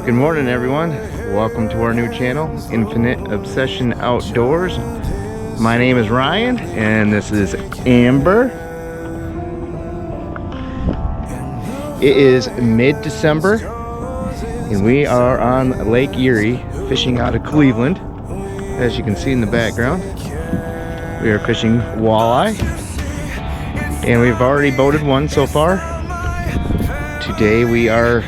Good morning, everyone. Welcome to our new channel, Infinite Obsession Outdoors. My name is Ryan, and this is Amber. It is mid-December, and we are on Lake Erie, fishing out of Cleveland. As you can see in the background, we are fishing walleye, and we've already boated one so far. Today we are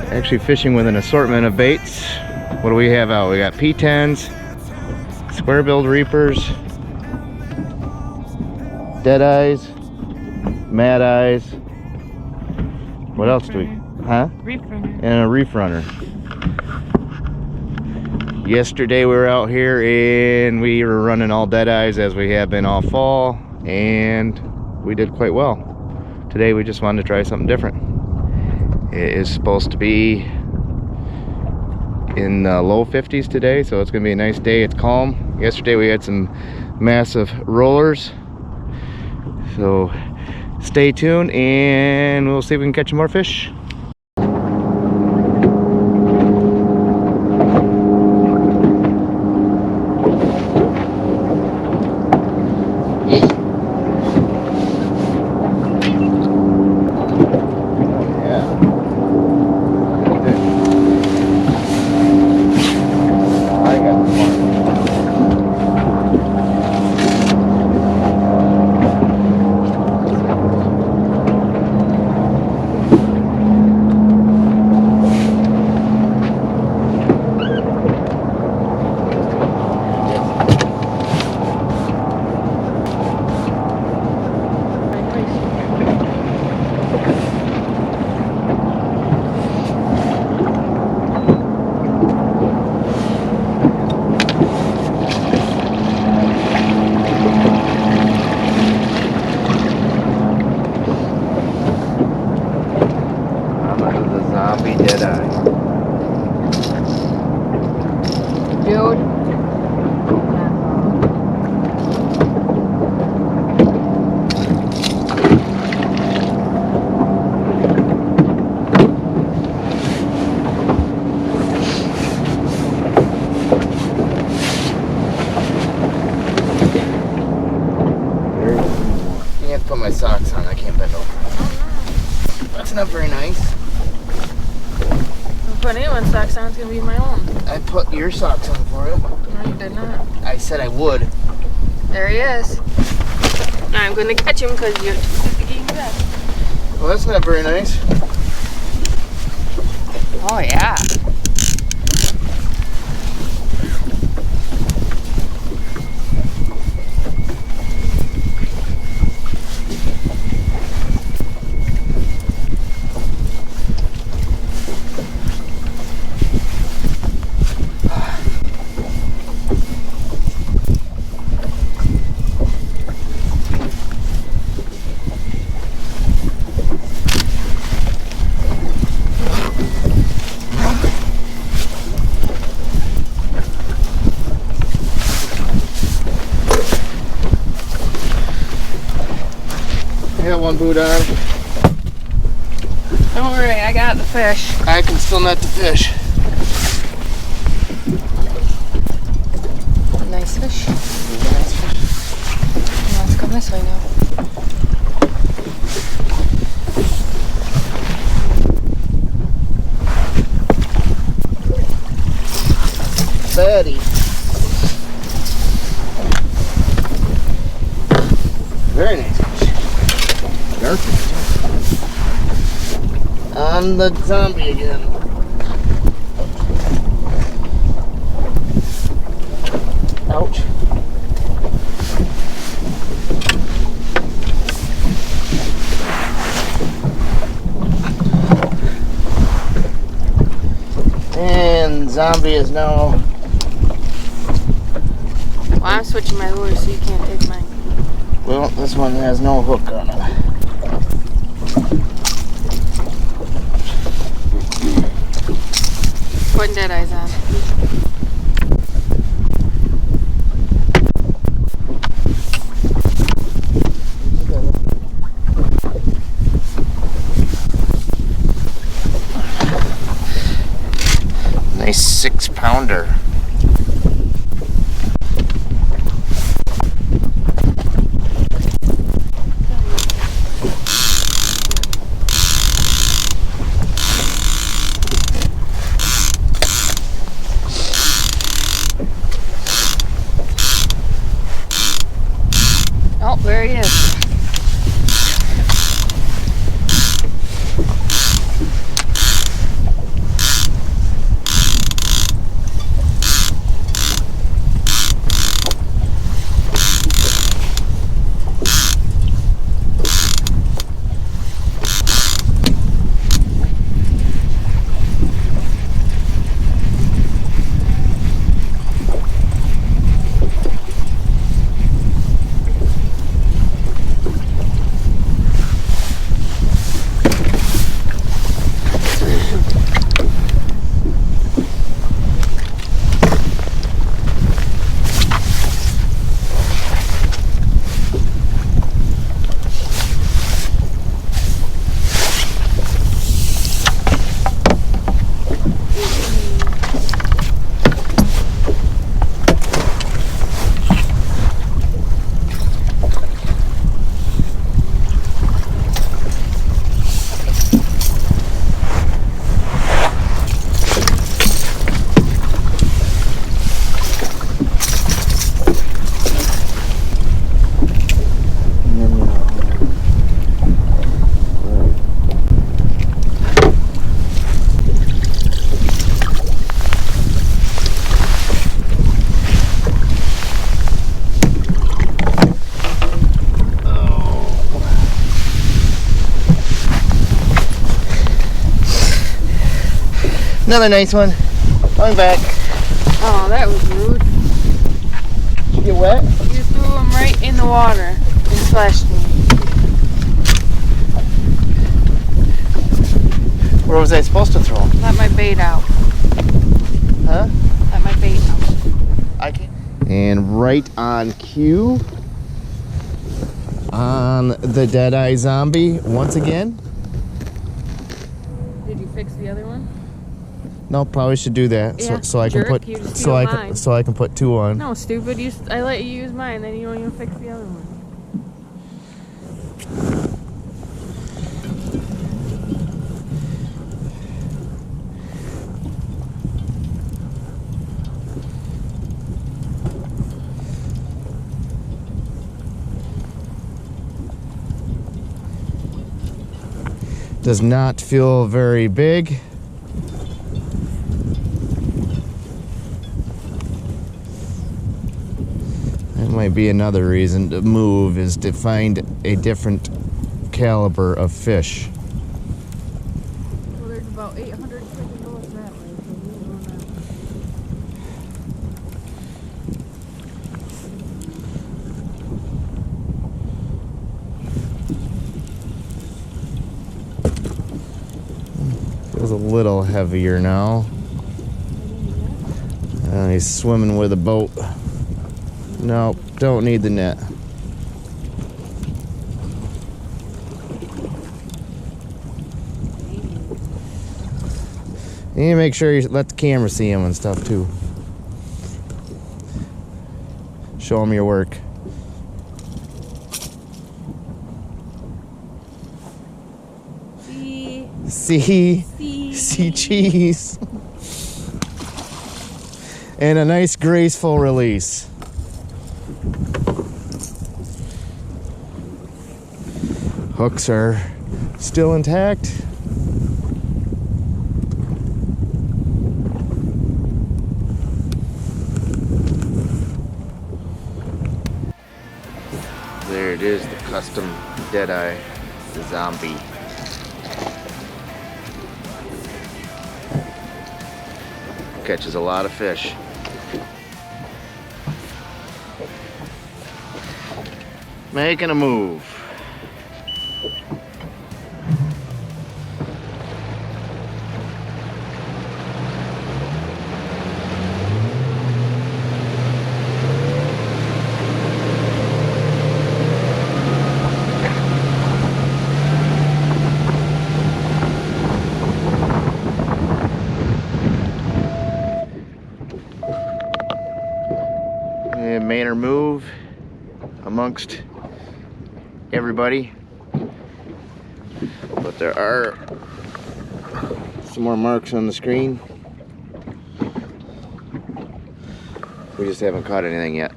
actually fishing with an assortment of baits. What do we have out? We got P10s, square-billed reapers, dead eyes, mad eyes. What else do we? Reef runner. And a reef runner. Yesterday we were out here and we were running all dead eyes as we have been all fall, and we did quite well. Today we just wanted to try something different. It is supposed to be in the low 50s today, so it's gonna be a nice day. It's calm. Yesterday we had some massive rollers, so stay tuned and we'll see if we can catch some more fish. Dead eye. Dude. You have to put my socks on. I can't bend over. That's not very nice. Put anyone's socks on, it's gonna be my own. I put your socks on for you. No, you did not. I said I would. There he is. Now I'm gonna catch him because you're too busy getting back. Well, that's not very nice. Oh, yeah. I got one boot on. Don't worry, I got the fish. I can still net the fish. Nice fish. Let's come this way now. Fatty. Very nice fish. On the zombie again. Ouch. And zombie is now. Well, I'm switching my lure so you can't take mine. Well, this one has no hook on it. Putting dead eyes on. Nice 6-pounder. Oh, there he is. Another nice one. Going back. Oh, that was rude. Did you get wet? You threw him right in the water and splashed me. Where was I supposed to throw him? Let my bait out. Huh? Let my bait out. I can. And right on cue on the Dead Eye zombie once again. Did you fix the other one? No, probably should do that. Yeah, so I jerk, can put you just steal mine. so I can put 2 on. No, stupid. I let you use mine, then you don't even fix the other one. Does not feel very big. That might be another reason to move, is to find a different caliber of fish. Well, there's about 800 chicken doors that way, so we'll go that way. Feels a little heavier now. He's swimming with a boat. Nope, don't need the net. You need to make sure you let the camera see him and stuff too. Show him your work. See cheese. And a nice graceful release. Hooks are still intact. There it is, the custom Dead Eye, the zombie. Catches a lot of fish. Making a move. Maynard move amongst everybody, but there are some more marks on the screen. We just haven't caught anything yet.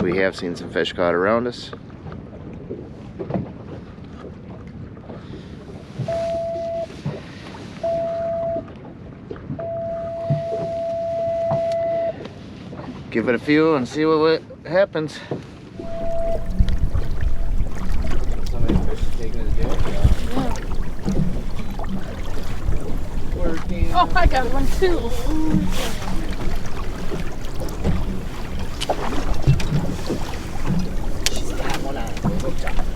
We have seen some fish caught around us. Give it a few and see what happens. Somebody fish is taking his jack off. Yeah. Oh, I got one too. She's got one on her hook top.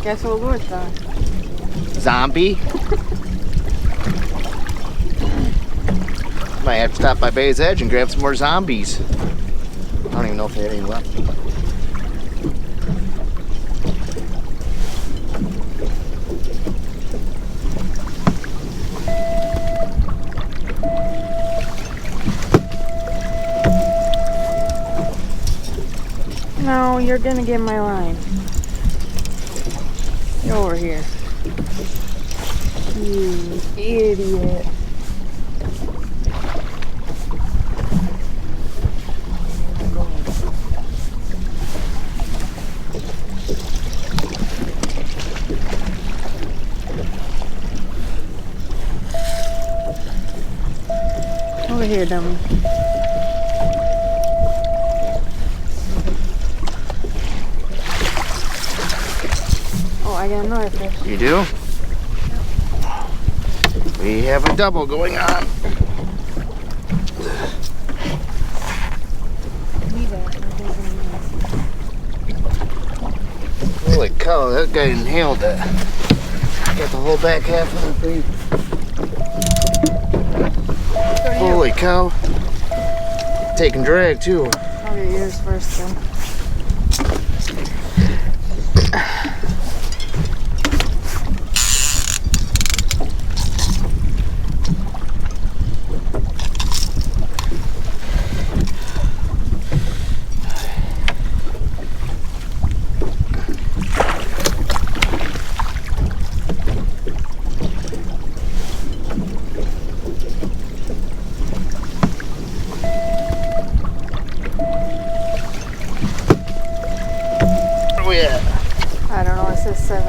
Guess what we're done. Zombie. Might have to stop by Bay's Edge and grab some more zombies. I don't even know if they had any left. No, you're gonna get my line. Get over here. You idiot. Over here, dummy. Oh, I got another fish. You do? Yep. We have a double going on. Holy cow, that guy inhaled that. Got the whole back half of the thing. Holy cow. Taking drag too. I'll get yours first then. I don't know, it says 7.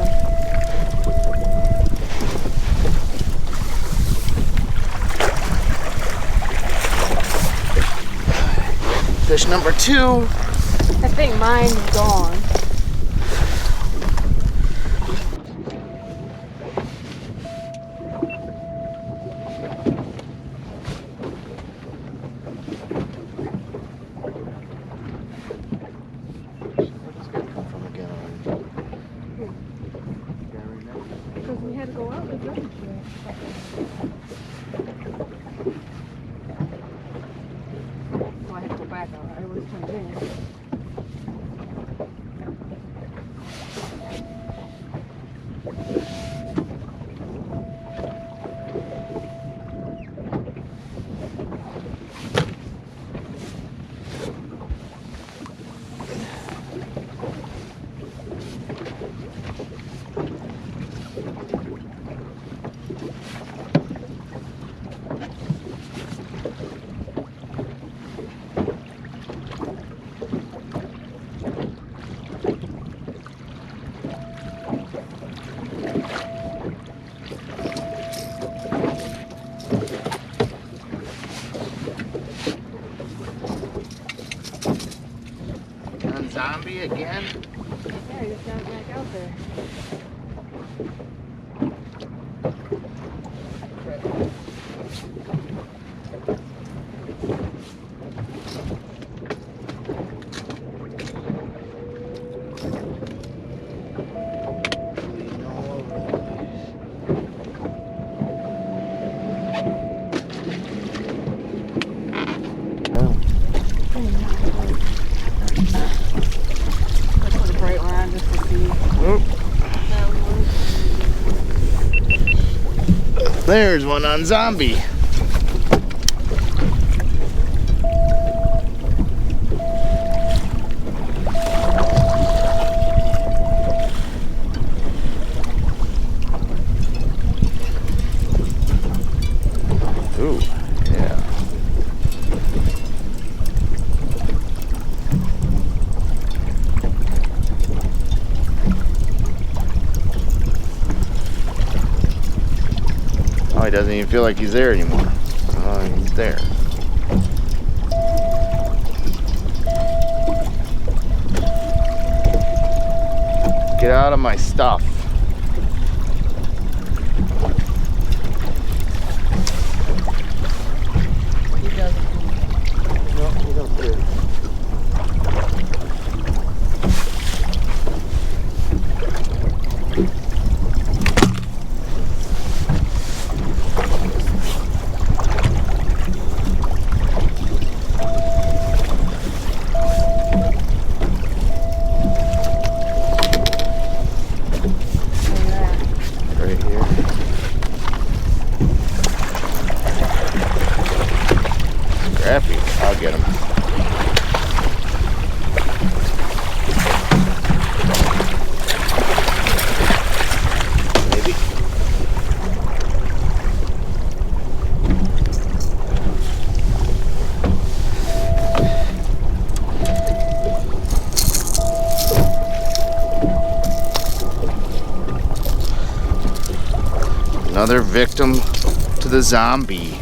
Fish number 2. I think mine's gone. Because we had to go out with them. Oh, I had to go back out. I always come in. Zombie again? Yeah, he just got it back out there. There's one on zombie. Ooh, yeah. Oh, he doesn't even feel like he's there anymore. Oh, he's there. Get out of my stuff. He doesn't. No, he don't care. Right here. Crappy. I'll get him. Maybe. Another victim to the zombie.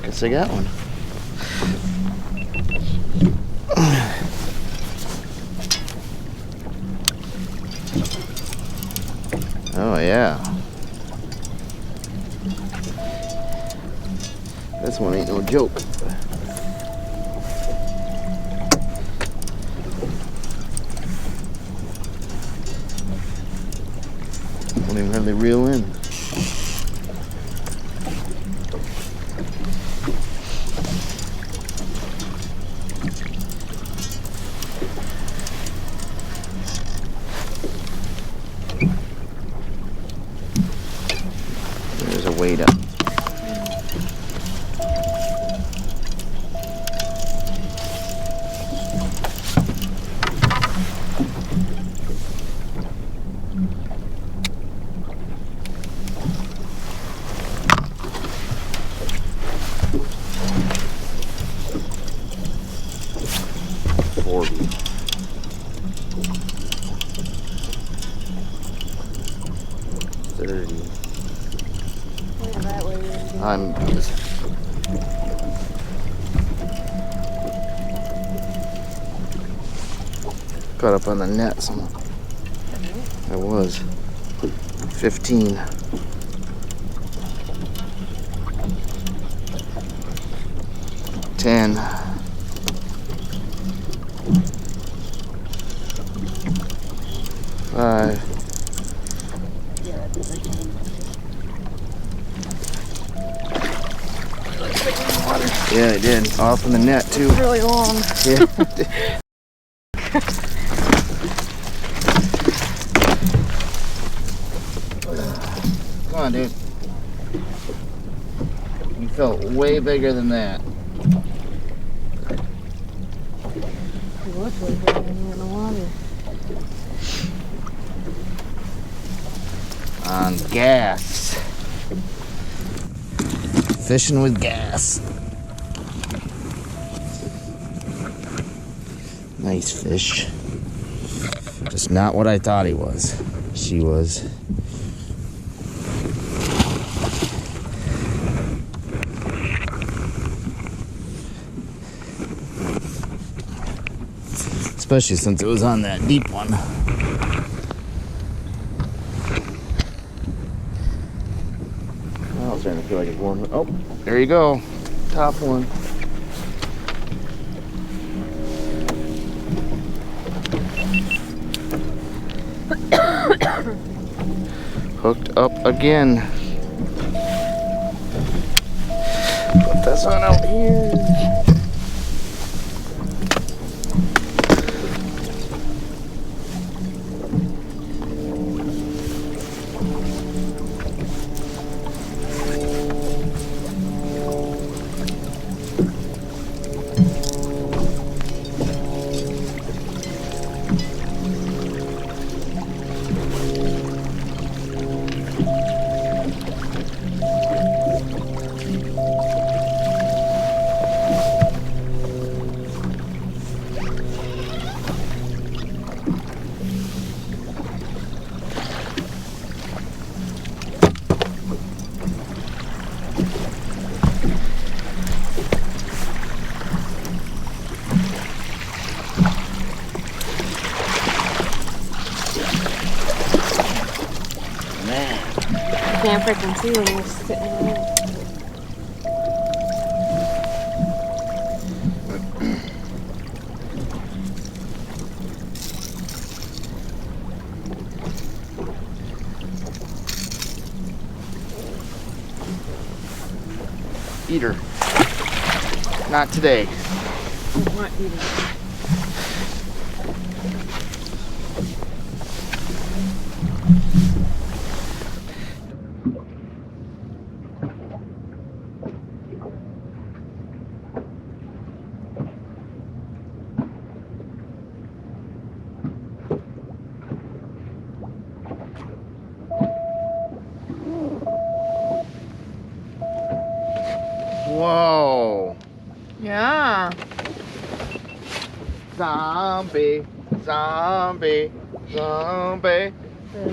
Guess I got one. Oh yeah. This one ain't no joke. Won't even hardly reel in. There's a weight up. I'm just caught up on the net some. I was 15. $10. $5. Yeah, I did. Off in the net too. Really long. Yeah. Come on, dude. You felt way bigger than that. He was way bigger in the water. On gas. Fishing with gas. Nice fish. Just not what I thought he was. She was. Especially since it was on that deep one. Well, I was starting to feel like it's warm. Oh, there you go. Top one. Hooked up again. Put this one out here. Can't freaking see when you're sitting in there. Eater. Not today. What eating? Whoa. Yeah. Zombie, zombie, zombie. You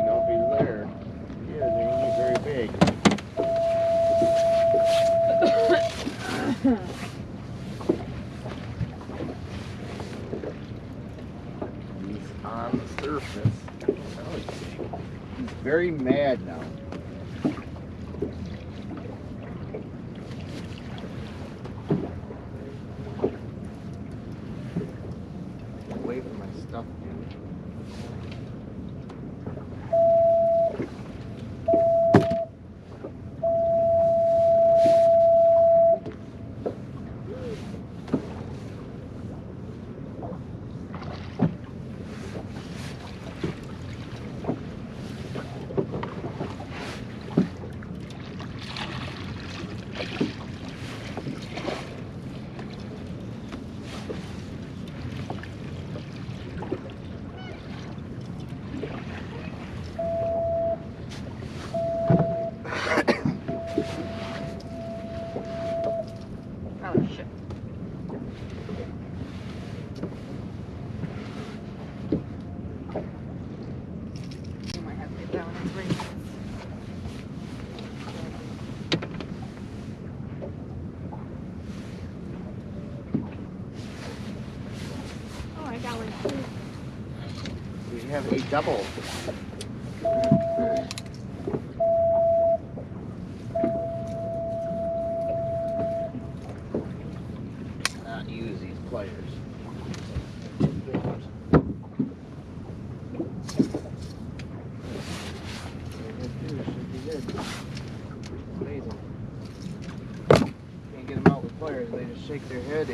know if he's there. Yeah, they ain't very big. He's on the surface. He's very mad now. Away from my stuff, dude. Oh shit. You might have to get that one and bring it. Oh, I got one too. We have a double. Not use these pliers. Should be good. Amazing. Can't get them out with pliers, they just shake their head.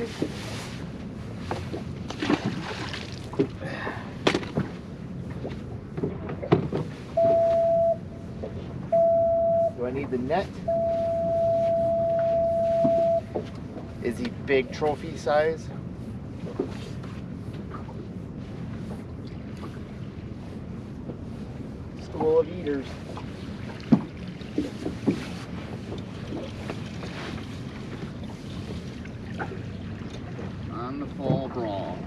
Do I need the net? Is he big trophy size? School of eaters. On the fall brawl.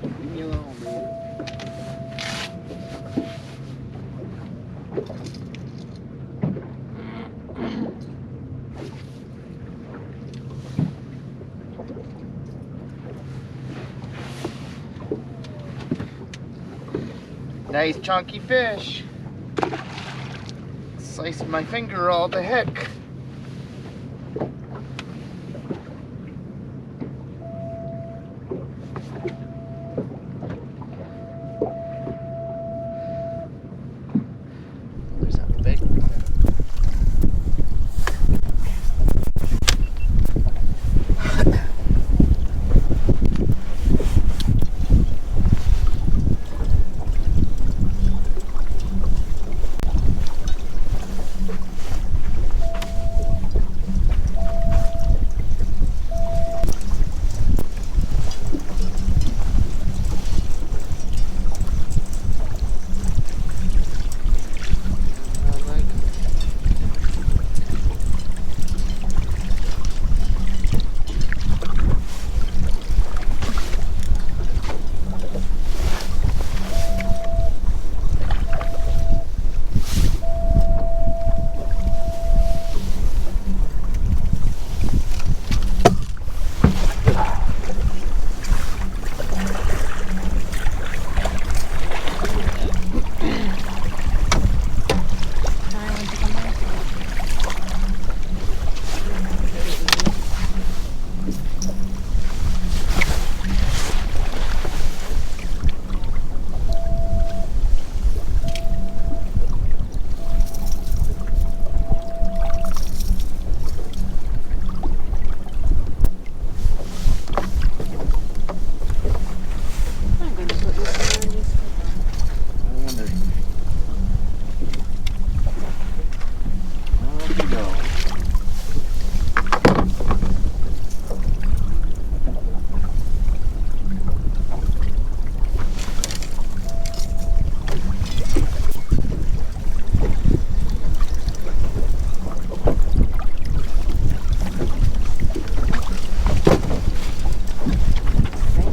Leave me alone, baby. Nice chunky fish. Sliced my finger all to heck. There's that big one.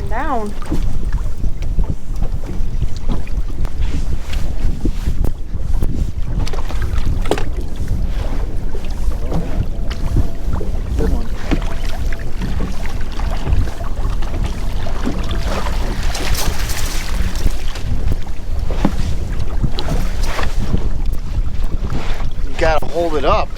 Down. Good one. You gotta hold it up.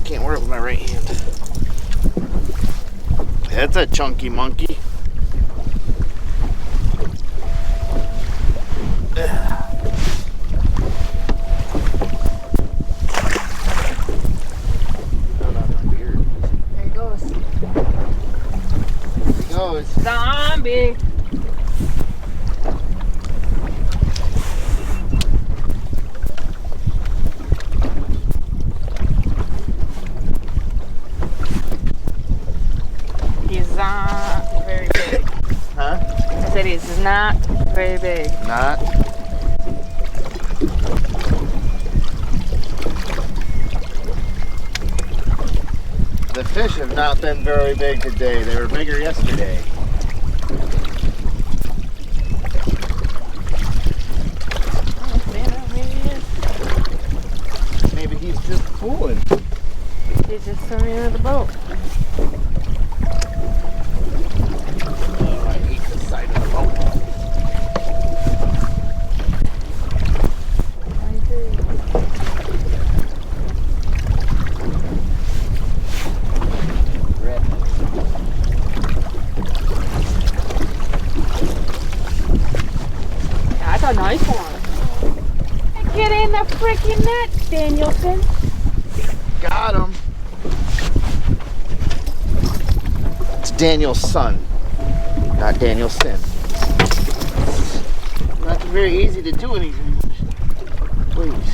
Can't work with my right hand. That's a chunky monkey. There he goes. There he goes. Zombie. He's not very big. Huh? I said he's not very big. Not. The fish have not been very big today. They were bigger yesterday. Maybe he's just fooling. He's just throwing me into the boat. Oh, I hate the side of the boat. I do. Red. That's a nice one. Get in the freaking net, Danielson. Got him. It's Daniel's son, not Danielson. Not very easy to do anything. Please.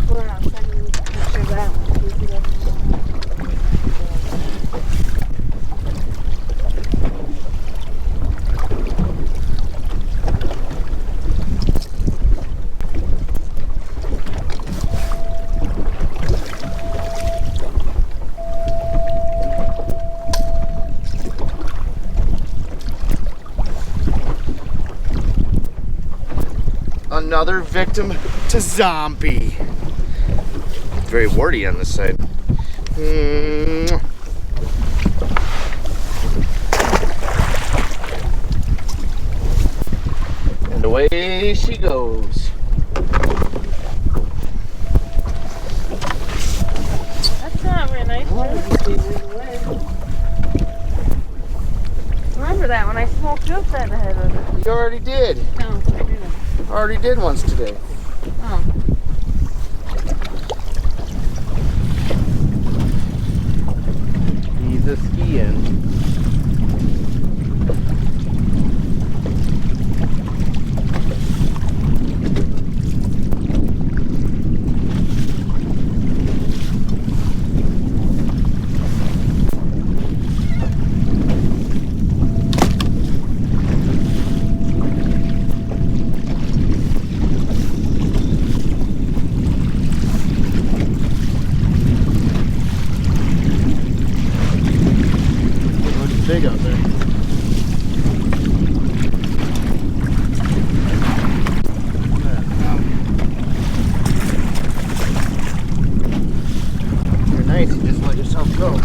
We're not sending you picture of that one. Another victim to zombie. Very warty on this side. And away she goes. That's not very nice. Remember that when I smoked you upside the head with it. You already did. No, I didn't. Already did once today. Oh. He's a skiing. Big out there. You're nice, you just let yourself go.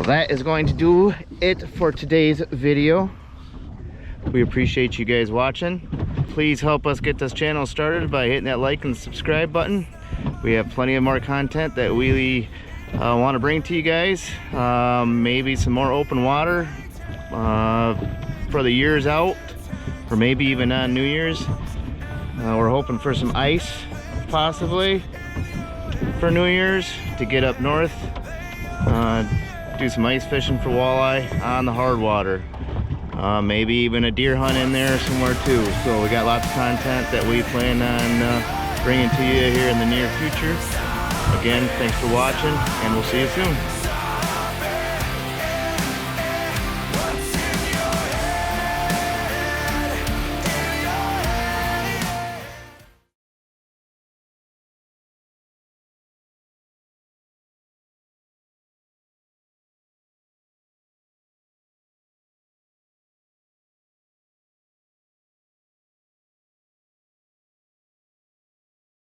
That is going to do it for today's video. We appreciate you guys watching. Please help us get this channel started by hitting that like and subscribe button. We have plenty of more content that we want to bring to you guys. Maybe some more open water for the years out, or maybe even on New Year's. We're hoping for some ice possibly for New Year's to get up north. Do some ice fishing for walleye on the hard water. Maybe even a deer hunt in there somewhere too. So we got lots of content that we plan on bringing to you here in the near future. Again, thanks for watching, and we'll see you soon.